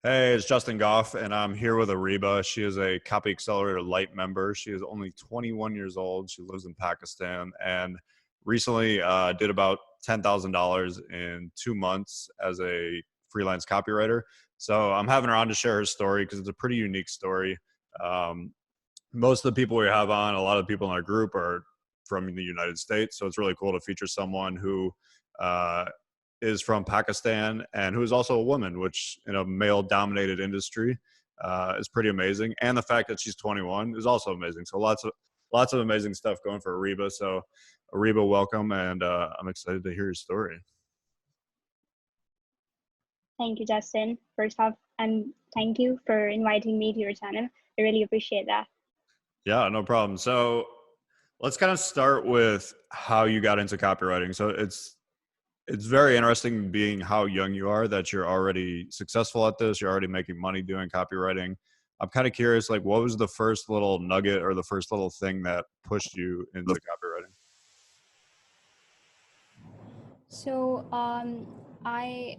Hey, it's Justin Goff, and I'm here with Areeba. She is a Copy Accelerator Lite member. She is only 21 years old. She lives in Pakistan and recently did about $10,000 in 2 months as a freelance copywriter. So I'm having her on to share her story because it's a pretty unique story. Um, Most of the people we have on, a lot of the people in our group are from the United States. So it's really cool to feature someone who uh, is from Pakistan and who is also a woman, which in a male dominated industry is pretty amazing. And the fact that she's 21 is also amazing. So lots of amazing stuff going for Areeba. So Areeba, welcome. And I'm excited to hear your story. Thank you, Justin. First off, and thank you for inviting me to your channel. I really appreciate that. Yeah, no problem. So let's kind of start with how you got into copywriting. So it's very interesting being how young you are, that you're already successful at this. You're already making money doing copywriting. I'm kind of curious, like, what was the first little nugget or the first little thing that pushed you into copywriting? So I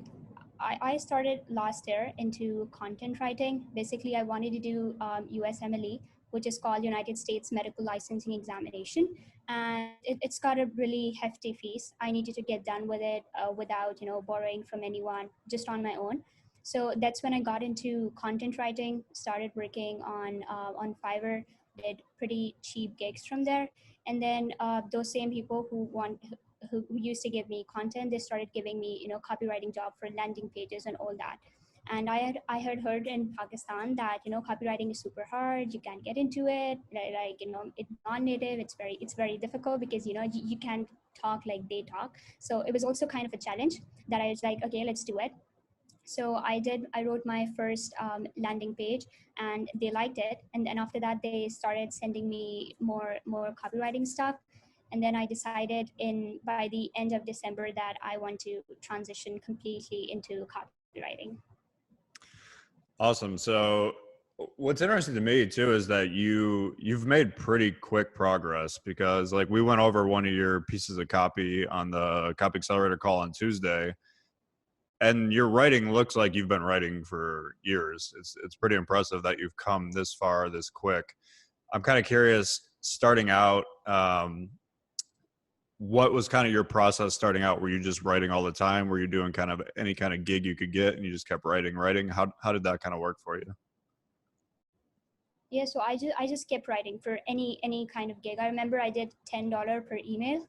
started last year into content writing. Basically, I wanted to do USMLE, which is called United States Medical Licensing Examination, and it's got a really hefty fees. I needed to get done with it without borrowing from anyone, just on my own. So that's when I got into content writing. Started working on Fiverr, did pretty cheap gigs from there, and then those same people who used to give me content, they started giving me copywriting job for landing pages and all that. And I had heard in Pakistan that copywriting is super hard, you can't get into it, like it's non-native, it's very difficult because you can't talk like they talk. So it was also kind of a challenge that I was like, okay, let's do it. So I wrote my first landing page and they liked it, and then after that they started sending me more copywriting stuff. And then I decided in by the end of December that I want to transition completely into copywriting. Awesome. So what's interesting to me too is that you've made pretty quick progress, because like we went over one of your pieces of copy on the Copy Accelerator call on Tuesday, and your writing looks like you've been writing for years. It's pretty impressive that you've come this far this quick. I'm kind of curious, starting out, what was kind of your process starting out? Were you just writing all the time? Were you doing kind of any kind of gig you could get and you just kept writing? How did that kind of work for you? Yeah, so I just kept writing for any kind of gig. I remember I did $10 per email,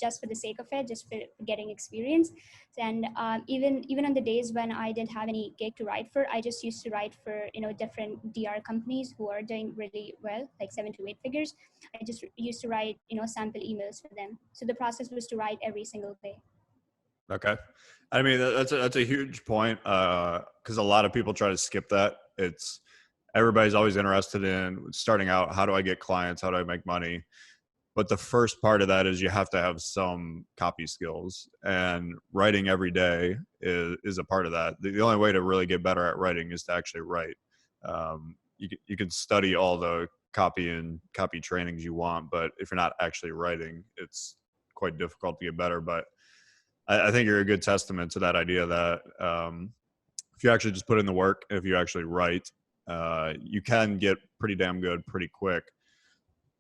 just for the sake of it, just for getting experience. And even on the days when I didn't have any gig to write for, I just used to write for different DR companies who are doing really well, like 7 to 8 figures. I just used to write sample emails for them. So the process was to write every single day. Okay. I mean, that's a huge point, because a lot of people try to skip that. It's everybody's always interested in starting out. How do I get clients? How do I make money? But the first part of that is you have to have some copy skills, and writing every day is a part of that. The only way to really get better at writing is to actually write. You can study all the copy and copy trainings you want, but if you're not actually writing, it's quite difficult to get better. But I think you're a good testament to that idea that if you actually just put in the work, if you actually write, you can get pretty damn good pretty quick.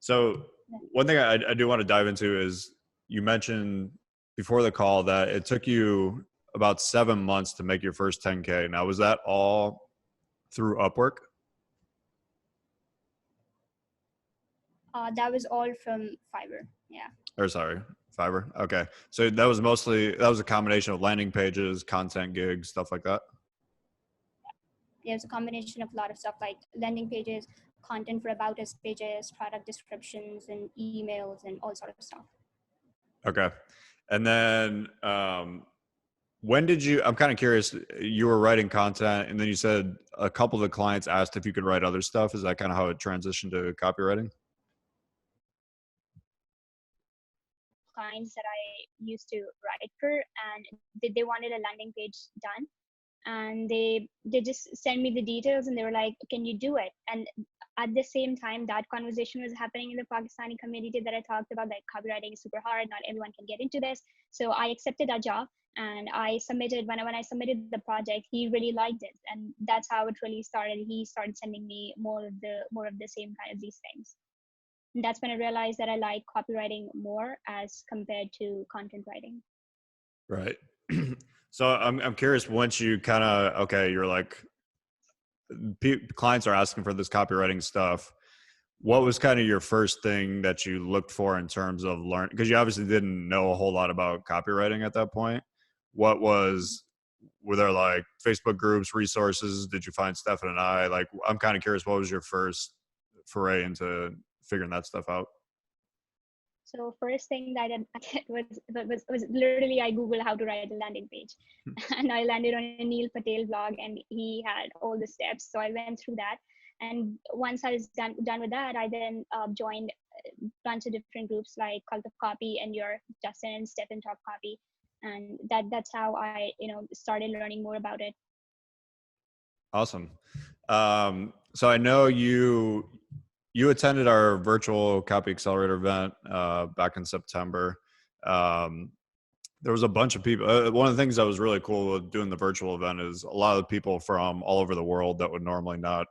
So one thing I do want to dive into is, you mentioned before the call that it took you about 7 months to make your first 10K. Now, was that all through Upwork? That was all from Fiverr. Yeah. Or sorry, Fiverr. Okay. So that was a combination of landing pages, content gigs, stuff like that. There's a combination of a lot of stuff like landing pages, content for about us pages, product descriptions, and emails, and all sort of stuff. Okay. And then when did you, I'm kind of curious, you were writing content and then you said a couple of the clients asked if you could write other stuff. Is that kind of how it transitioned to copywriting? Clients that I used to write for, and they wanted a landing page done, and they just send me the details and they were like, can you do it? And at the same time, that conversation was happening in the Pakistani community that I talked about, that copywriting is super hard, not everyone can get into this. So I accepted that job, And when I submitted the project, he really liked it, and that's how it really started. He started sending me more of the same kind of these things. And that's when I realized that I like copywriting more as compared to content writing. Right. So I'm curious, once you kind of, okay, you're like, clients are asking for this copywriting stuff. What was kind of your first thing that you looked for in terms of learn? Because you obviously didn't know a whole lot about copywriting at that point. What was, were there like Facebook groups, resources? Did you find Stefan and I? Like, I'm kind of curious, what was your first foray into figuring that stuff out? So first thing that I did was literally I googled how to write a landing page, and I landed on a Neil Patel blog, and he had all the steps. So I went through that, and once I was done with that, I then joined a bunch of different groups like Cult of Copy and your Justin and Stephen Talk Copy, and that's how I started learning more about it. Awesome. So I know you attended our virtual Copy Accelerator event back in September. Um, there was a bunch of people. One of the things that was really cool with doing the virtual event is a lot of the people from all over the world that would normally not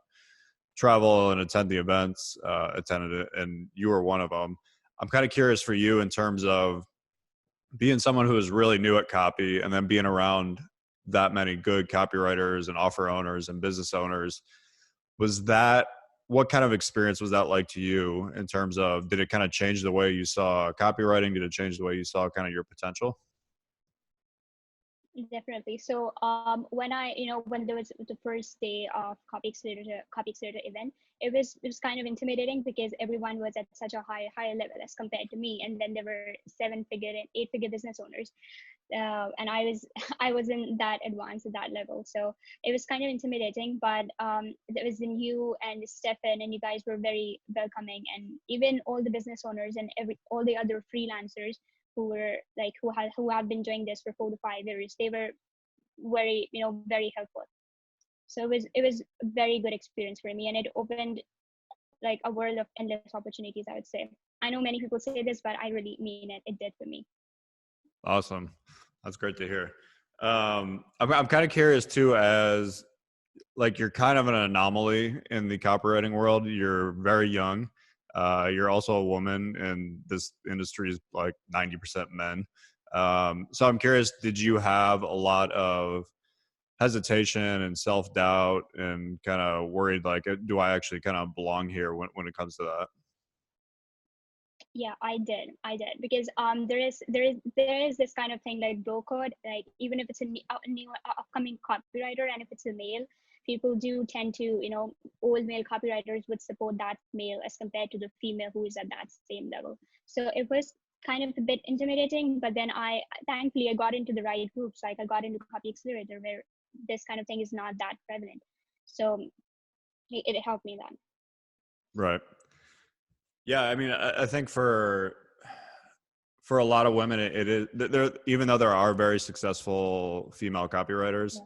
travel and attend the events attended it, and you were one of them. I'm kind of curious for you in terms of being someone who is really new at copy and then being around that many good copywriters and offer owners and business owners. Was that, what kind of experience was that like to you in terms of, did it kind of change the way you saw copywriting? Did it change the way you saw kind of your potential? Definitely. So when when there was the first day of Copy Accelerator event, it was kind of intimidating because everyone was at such a higher level as compared to me, and then there were 7-figure and 8-figure business owners, and I was I wasn't that advanced at that level, so it was kind of intimidating. But there was then you and Stefan, and you guys were very welcoming, and even all the business owners and all the other freelancers who were like who have been doing this for 4 to 5 years, they were very helpful. So it was a very good experience for me, and it opened like a world of endless opportunities, I would say. I know many people say this, but I really mean it. It did for me. Awesome. That's great to hear. I'm kind of curious too, as like you're kind of an anomaly in the copywriting world. You're very young. You're also a woman, and this industry is like 90% men. So I'm curious, did you have a lot of hesitation and self-doubt and kind of worried, like, do I actually kind of belong here when it comes to that? Yeah, I did because there is this kind of thing like bro code. Like even if it's a new upcoming copywriter, and if it's a male, people do tend to, old male copywriters would support that male as compared to the female who is at that same level. So it was kind of a bit intimidating, but then I thankfully I got into the right groups. Like I got into Copy Accelerator, where this kind of thing is not that prevalent. So it helped me then. Right. Yeah, I mean, I think for a lot of women, it is there. Even though there are very successful female copywriters,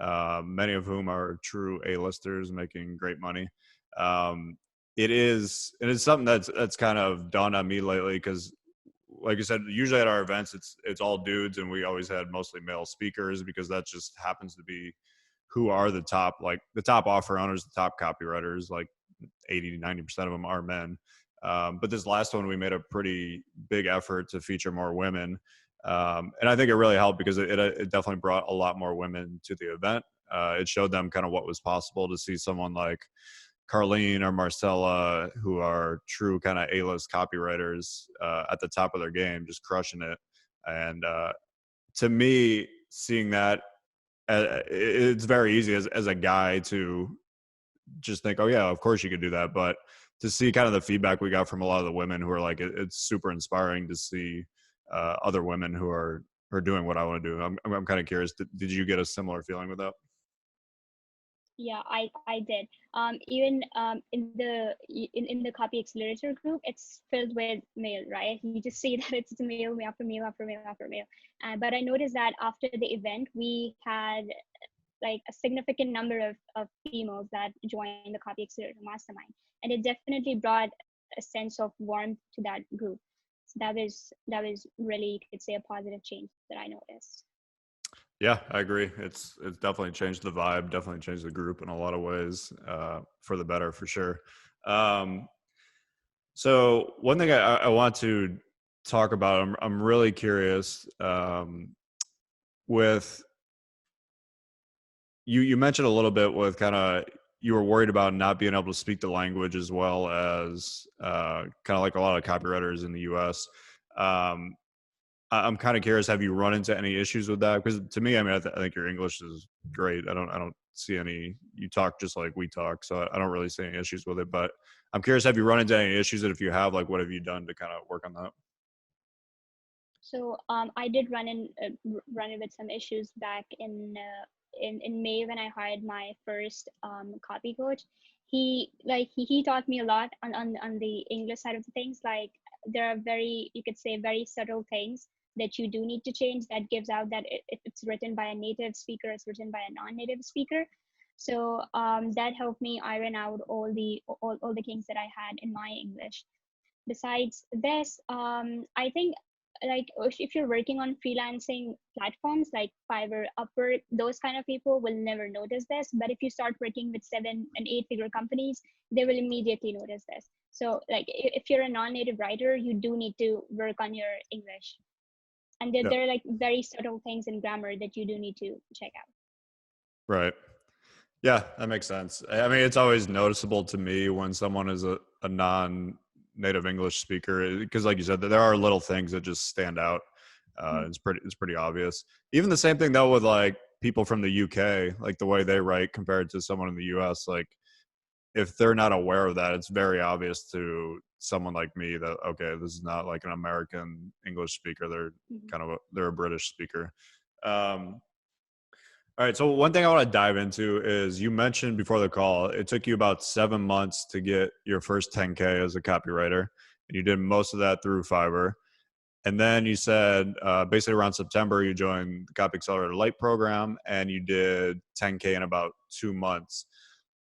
Yeah. many of whom are true A-listers making great money. Um, it is something that's kind of dawned on me lately because, like I said, usually at our events it's all dudes, and we always had mostly male speakers because that just happens to be who are the top offer owners, the top copywriters. Like 80 to 90% of them are men. But this last one, we made a pretty big effort to feature more women. And I think it really helped because it definitely brought a lot more women to the event. It showed them kind of what was possible to see someone like Carlene or Marcella, who are true kind of A-list copywriters at the top of their game, just crushing it. And to me, seeing that, it's very easy as a guy to just think, oh yeah, of course you could do that. But to see kind of the feedback we got from a lot of the women who are like, it's super inspiring to see other women who are doing what I want to do. I'm kind of curious. Did you get a similar feeling with that? Yeah, I did. Even in the Copy Accelerator group, it's filled with male, right? You just see that it's male after male after male after male. But I noticed that after the event, we had like a significant number of females that joined the Copy Accelerator mastermind, and it definitely brought a sense of warmth to that group. So that was really, you could say, a positive change that I noticed. Yeah, I agree. It's definitely changed the vibe, definitely changed the group in a lot of ways, for the better, for sure. Um, so one thing I want to talk about, I'm really curious, with you mentioned a little bit with kind of you were worried about not being able to speak the language as well as kind of like a lot of copywriters in the US. Um, I'm kind of curious. Have you run into any issues with that? Because to me, I mean, I think your English is great. I don't see any. You talk just like we talk, so I don't really see any issues with it. But I'm curious. Have you run into any issues? And if you have, like, what have you done to kind of work on that? So I did run in with some issues back in May when I hired my first copy coach. He taught me a lot on the English side of the things. Like there are very, you could say, very subtle things that you do need to change that gives out that if it's written by a native speaker, it's written by a non-native speaker. So that helped me iron out all the kinks that I had in my English. Besides this, I think like if you're working on freelancing platforms like Fiverr, Upwork, those kind of people will never notice this. But if you start working with 7 and 8 figure companies, they will immediately notice this. So like if you're a non-native writer, you do need to work on your English. And Yeah. there are like very subtle things in grammar that you do need to check out. Right. Yeah, that makes sense. I mean, it's always noticeable to me when someone is a non-native English speaker, because, like you said, there are little things that just stand out. Mhm. It's pretty obvious. Even the same thing though with like people from the UK, like the way they write compared to someone in the US. Like if they're not aware of that, it's very obvious to someone like me that okay, this is not like an American English speaker. They're Mhm. they're a British speaker. Um, all right. So one thing I want to dive into is you mentioned before the call, it took you about 7 months to get your first 10K as a copywriter, and you did most of that through Fiverr. And then you said basically around September, you joined the Copy Accelerator Lite program, and you did 10K in about 2 months.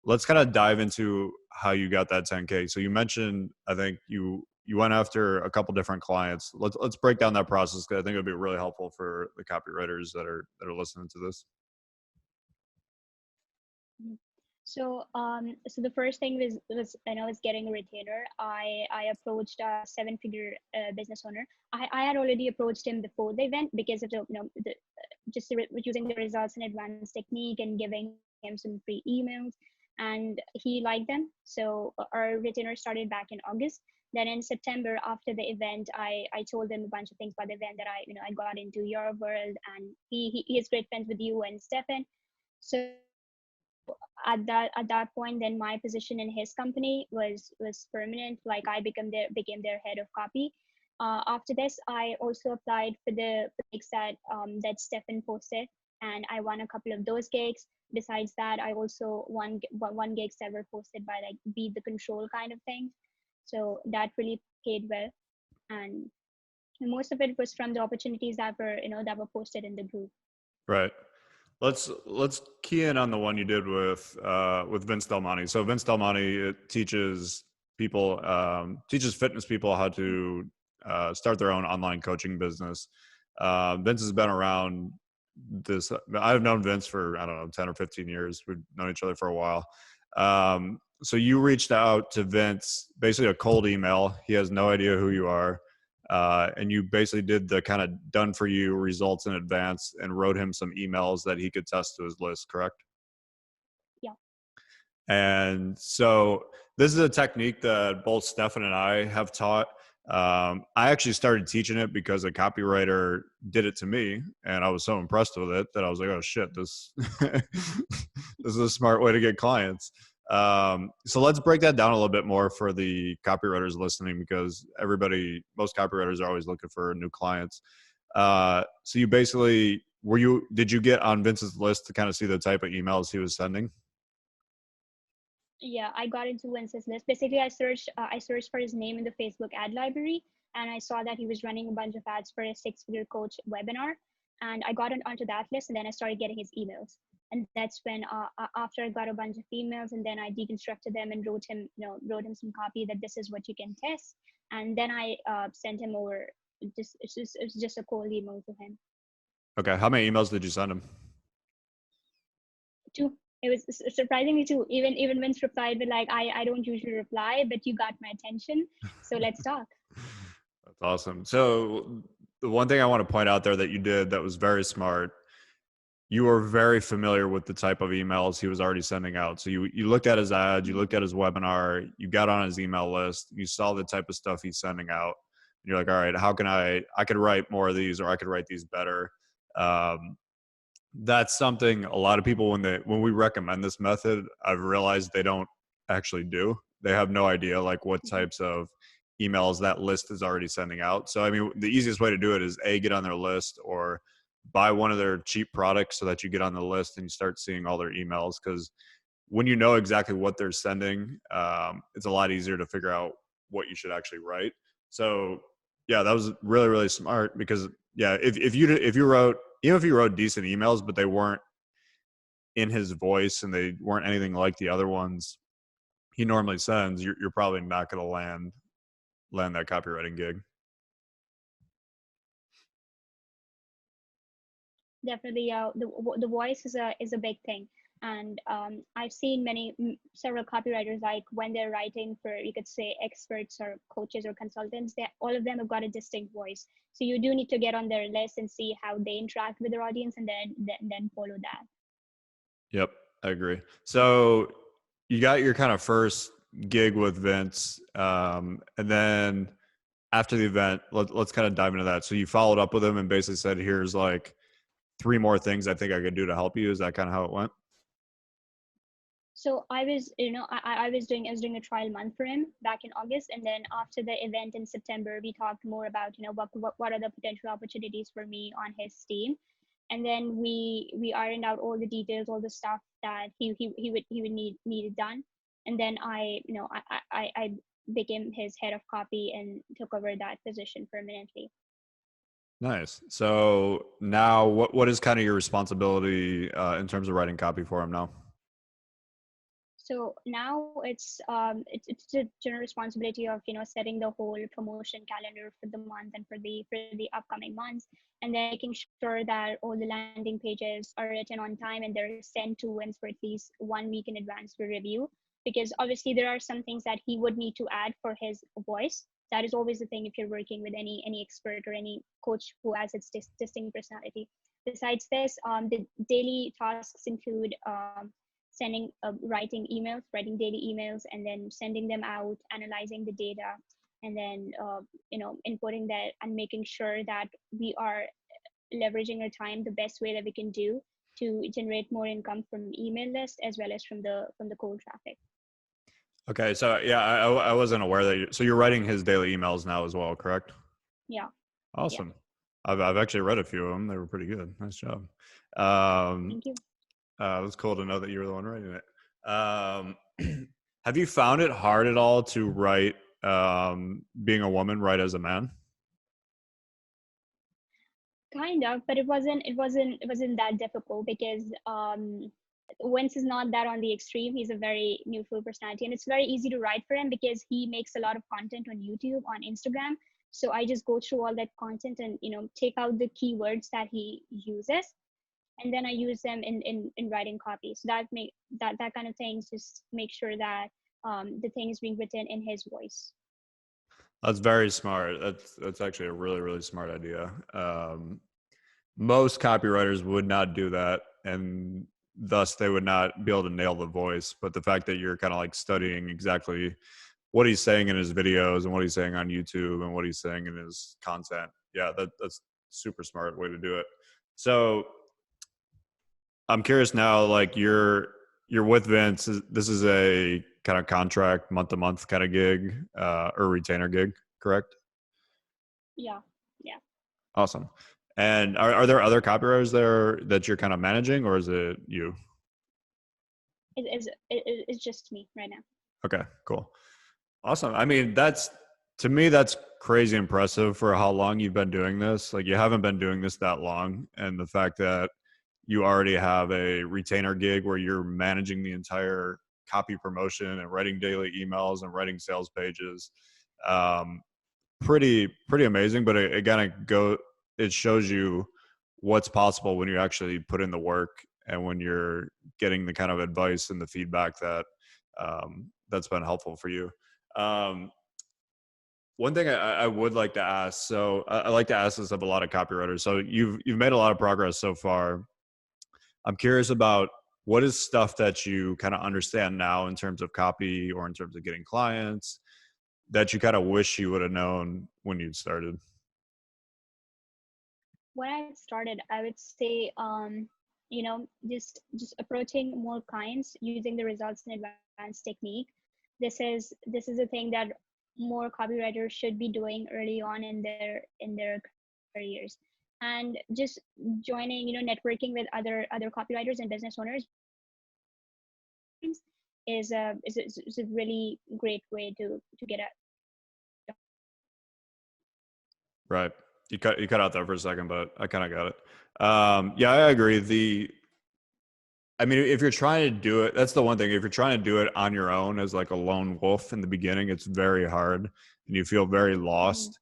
Let's kind of dive into how you got that 10K. So you mentioned, I think you went after a couple different clients. Let's break down that process because I think it would be really helpful for the copywriters that are listening to this. Mhm. So the first thing was when I was getting a retainer, I approached a 7 figure business owner. I had already approached him before the event because of just using the results in advance technique and giving him some free emails, and he liked them. So our retainer started back in August. Then in September after the event, I told him a bunch of things about the event that I got into your world, and he is great friends with you and Stefan. So at that point, then my position in his company was permanent. Like I became their head of copy. After this, I also applied for the gigs that Stefan posted, and I won a couple of those gigs. Besides that, I also won gigs that were posted by like Be the Control kind of thing. So that really paid well, and most of it was from the opportunities that were posted in the group. Right. Let's key in on the one you did with Vince Del Monte. So Vince Del Monte, it teaches fitness people how to start their own online coaching business. Vince has been around this. I've known Vince for I don't know 10 or 15 years. We've known each other for a while. So you reached out to Vince, basically a cold email. He has no idea who you are. And you basically did the kind of done for you results in advance and wrote him some emails that he could test to his list, correct? Yeah. And so this is a technique that both Stefan and I have taught. I actually started teaching it because a copywriter did it to me, and I was so impressed with it that I was like, "Oh shit, this this is a smart way to get clients." So let's break that down a little bit more for the copywriters listening, because most copywriters are always looking for new clients. So you basically did you get on Vince's list to kind of see the type of emails he was sending? Yeah, I got into Vince's list. Basically, I searched for his name in the Facebook ad library, and I saw that he was running a bunch of ads for a 6 figure coach webinar, and I got onto that list, and then I started getting his emails. And that's when, after I got a bunch of emails, and then I deconstructed them and wrote him some copy that this is what you can test, and then I sent him over. It's just a cold email to him. Okay. How many emails did you send him? Two. It was surprisingly two. Even Vince replied with like, I don't usually reply, but you got my attention, so let's talk. That's awesome. So the one thing I want to point out there that you did that was very smart, you were very familiar with the type of emails he was already sending out. So you looked at his ads, you looked at his webinar, you got on his email list, you saw the type of stuff he's sending out. And you're like, all right, how can I could write more of these, or I could write these better. Um, that's something a lot of people, when we recommend this method, I've realized they don't actually do. They have no idea like what types of emails that list is already sending out. So I mean, the easiest way to do it is get on their list, or buy one of their cheap products so that you get on the list and you start seeing all their emails. Because when you know exactly what they're sending, it's a lot easier to figure out what you should actually write. So yeah, that was really, really smart. Because yeah, if you wrote, even if you wrote decent emails, but they weren't in his voice and they weren't anything like the other ones he normally sends, you're probably not going to land that copywriting gig. Definitely, the voice is a big thing. And I've seen several copywriters, like when they're writing for, you could say, experts or coaches or consultants, they all of them have got a distinct voice. So you do need to get on their list and see how they interact with their audience, and then follow that. Yep, I agree. So you got your kind of first gig with Vince, and then after the event, let's kind of dive into that. So you followed up with him and basically said, here's like 3 more things I think I could do to help you. Is that kind of how it went? So I was, I was doing a trial month for him back in August, and then after the event in September, we talked more about, what are the potential opportunities for me on his team, and then we ironed out all the details, all the stuff that he would need it done, and then I became his head of copy and took over that position permanently. Nice. So now what is kind of your responsibility in terms of writing copy for him now? So now it's the general responsibility of, setting the whole promotion calendar for the month and for the upcoming months, and then making sure that all the landing pages are written on time and they're sent to Wins for at least 1 week in advance for review. Because obviously there are some things that he would need to add for his voice. That is always the thing if you're working with any expert or any coach who has its distinct personality. Besides this, the daily tasks include writing daily emails, and then sending them out, analyzing the data, and then inputting that and making sure that we are leveraging our time the best way that we can do to generate more income from email list as well as from the cold traffic. Okay, so yeah, I wasn't aware that so you're writing his daily emails now as well, correct? Yeah. Yeah. Awesome. I've actually read a few of them. They were pretty good. Nice job. Um, Thank you. it was cool to know that you were the one writing it. Have you found it hard at all to write, being a woman, write as a man? Kind of, but it wasn't that difficult, because Wentz is not that on the extreme. He's a very neutral personality, and it's very easy to write for him because he makes a lot of content on YouTube, on Instagram. So I just go through all that content and, take out the keywords that he uses, and then I use them in writing copy. So that kind of things just make sure that the thing is being written in his voice. That's very smart. That's actually a really, really smart idea. Most copywriters would not do that, and thus they would not be able to nail the voice. But the fact that you're kind of like studying exactly what he's saying in his videos and what he's saying on YouTube and what he's saying in his content, yeah, that's super smart way to do it. So I'm curious now, like you're with Vince. This is a kind of contract, month to month kind of gig, or retainer gig, correct? Yeah. Yeah. Awesome. And are there other copywriters there that you're kind of managing, or is it you? It's just me right now. Okay, cool. Awesome. I mean, to me, that's crazy impressive for how long you've been doing this. Like, you haven't been doing this that long. And the fact that you already have a retainer gig where you're managing the entire copy promotion and writing daily emails and writing sales pages, um, pretty amazing. But it shows you what's possible when you actually put in the work and when you're getting the kind of advice and the feedback that that's been helpful for you. Um, One thing I would like to ask, so I like to ask this of a lot of copywriters. So you've made a lot of progress so far. I'm curious about what is stuff that you kind of understand now in terms of copy or in terms of getting clients that you kind of wish you would have known when you started. When I started, I would say, just approaching more clients using the results and advanced technique. This is a thing that more copywriters should be doing early on in their careers, and just joining, networking with other copywriters and business owners is a really great way to get a. Right. You cut out there for a second, but I kind of got it. Yeah, I agree. I mean, if you're trying to do it, that's the one thing. If you're trying to do it on your own as like a lone wolf in the beginning, it's very hard and you feel very Mhm. lost.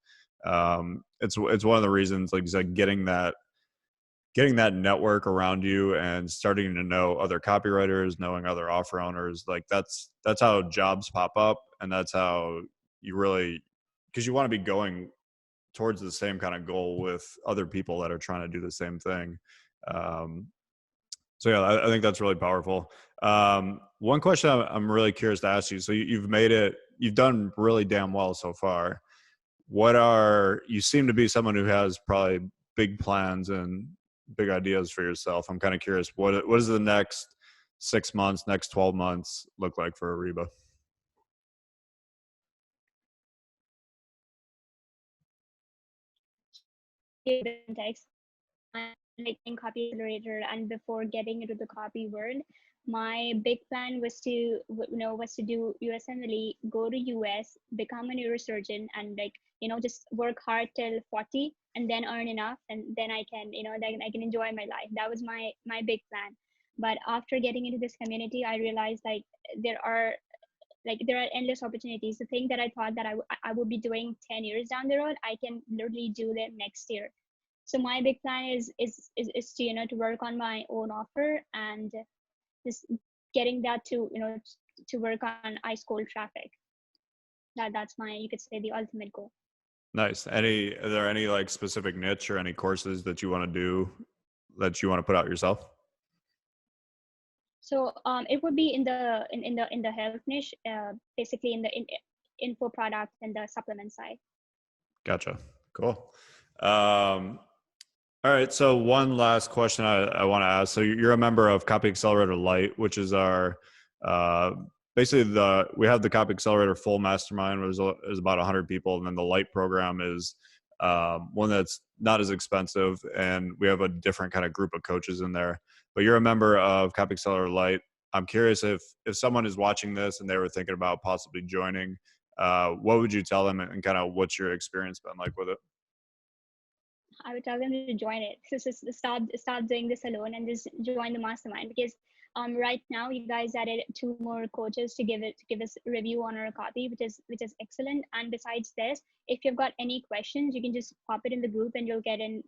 It's one of the reasons, like you said, getting that network around you and starting to know other copywriters, knowing other offer owners, like that's how jobs pop up, and that's how you really, because you want to be going towards the same kind of goal with other people that are trying to do the same thing. Um, so yeah, I think that's really powerful. One question I'm really curious to ask you. So you've made it, you've done really damn well so far. You seem to be someone who has probably big plans and big ideas for yourself. I'm kind of curious, what does the next 6 months, next 12 months look like for Areeba? Context, like in Copy Accelerator, and before getting into the copy world, my big plan was to do USMLE, go to US, become a neurosurgeon, and just work hard till 40, and then earn enough, and then I can enjoy my life. That was my big plan. But after getting into this community, I realized there are there are endless opportunities. The thing that I thought that I would be doing 10 years down the road, I can literally do that next year. So my big plan is to to work on my own offer, and just getting that to work on ice cold traffic. That's my, you could say, the ultimate goal. Nice. Are there any like specific niche or any courses that you want to do that you want to put out yourself? So it would be in the health niche, basically info product and the supplement side. Gotcha. Cool. Um, all right. So one last question I want to ask. So you're a member of Copy Accelerator Lite, which is our uh, basically we have the Copy Accelerator full mastermind, which is about 100 people, and then the Lite program is one that's not as expensive, and we have a different kind of group of coaches in there. But you're a member of Copy Accelerator Lite. I'm curious if someone is watching this and they were thinking about possibly joining, what would you tell them, and kind of what's your experience been like with it? I would tell them to join it. So start doing this alone and just join the mastermind, because right now you guys added two more coaches to give us a review on our copy, which is excellent. And besides this, if you've got any questions, you can just pop it in the group and you'll get in.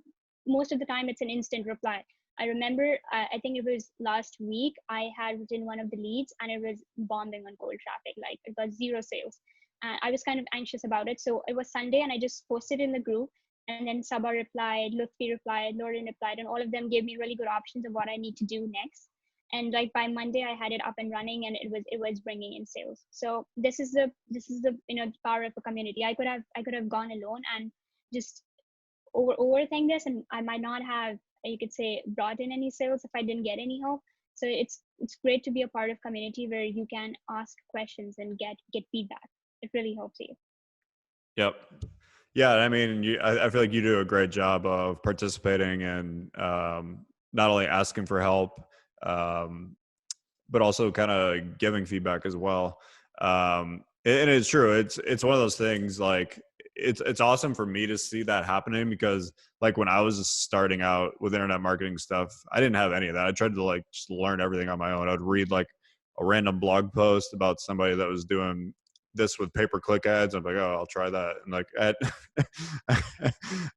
Most of the time, it's an instant reply. I remember, I think it was last week, I had written one of the leads and it was bombing on cold traffic. Like, it got zero sales. I was kind of anxious about it. So it was Sunday and I just posted in the group, and then Sabah replied, Lutfi replied, Lauren replied, and all of them gave me really good options of what I need to do next. And like by Monday, I had it up and running, and it was bringing in sales. So this is the power of a community. I could have gone alone and just overthink this, and I might not have, you could say, brought in any sales if I didn't get any help. So it's great to be a part of community where you can ask questions and get feedback. It really helps you. Yep. Yeah, I mean, I feel like you do a great job of participating and not only asking for help, um, but also kind of giving feedback as well. And it's true. It's one of those things. Like it's awesome for me to see that happening, because like when I was starting out with internet marketing stuff, I didn't have any of that. I tried to like just learn everything on my own. I'd read like a random blog post about somebody that was doing this with pay-per-click ads. I'm like, oh, I'll try that. And like,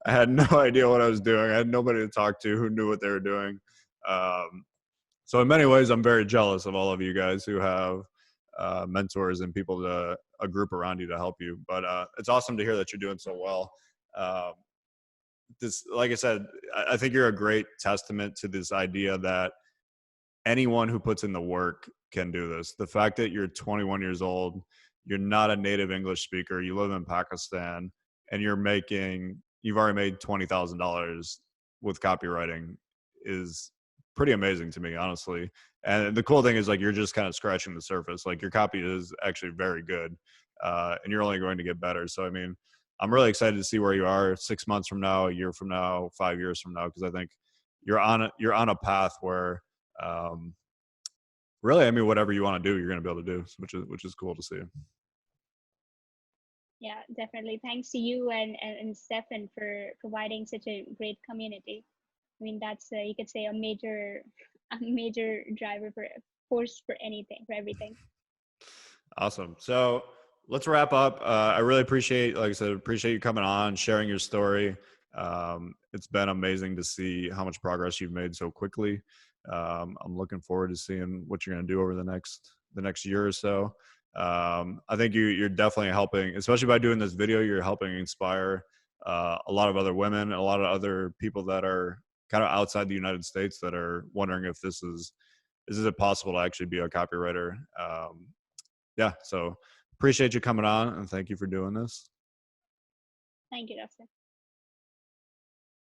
I had no idea what I was doing. I had nobody to talk to who knew what they were doing. So in many ways, I'm very jealous of all of you guys who have mentors and people a group around you to help you. But it's awesome to hear that you're doing so well. This, like I said, I think you're a great testament to this idea that anyone who puts in the work can do this. The fact that you're 21 years old, you're not a native English speaker, you live in Pakistan, and you've already made $20,000 with copywriting is pretty amazing to me, honestly. And the cool thing is, like, you're just kind of scratching the surface. Like, your copy is actually very good, and you're only going to get better. So, I mean, I'm really excited to see where you are 6 months from now, a year from now, 5 years from now, because I think you're on a path where really, I mean, whatever you want to do, you're going to be able to do, which is cool to see. Yeah, definitely. Thanks to you and Stefan for providing such a great community. I mean, that's you could say a major driver for force for anything, for everything. Awesome. So let's wrap up. I really appreciate, like I said, appreciate you coming on, sharing your story. It's been amazing to see how much progress you've made so quickly. I'm looking forward to seeing what you're going to do over the next year or so. I think you're definitely helping, especially by doing this video, you're helping inspire a lot of other women and a lot of other people that are kind of outside the United States that are wondering if is it possible to actually be a copywriter. Yeah, so appreciate you coming on and thank you for doing this. Thank you, Dustin.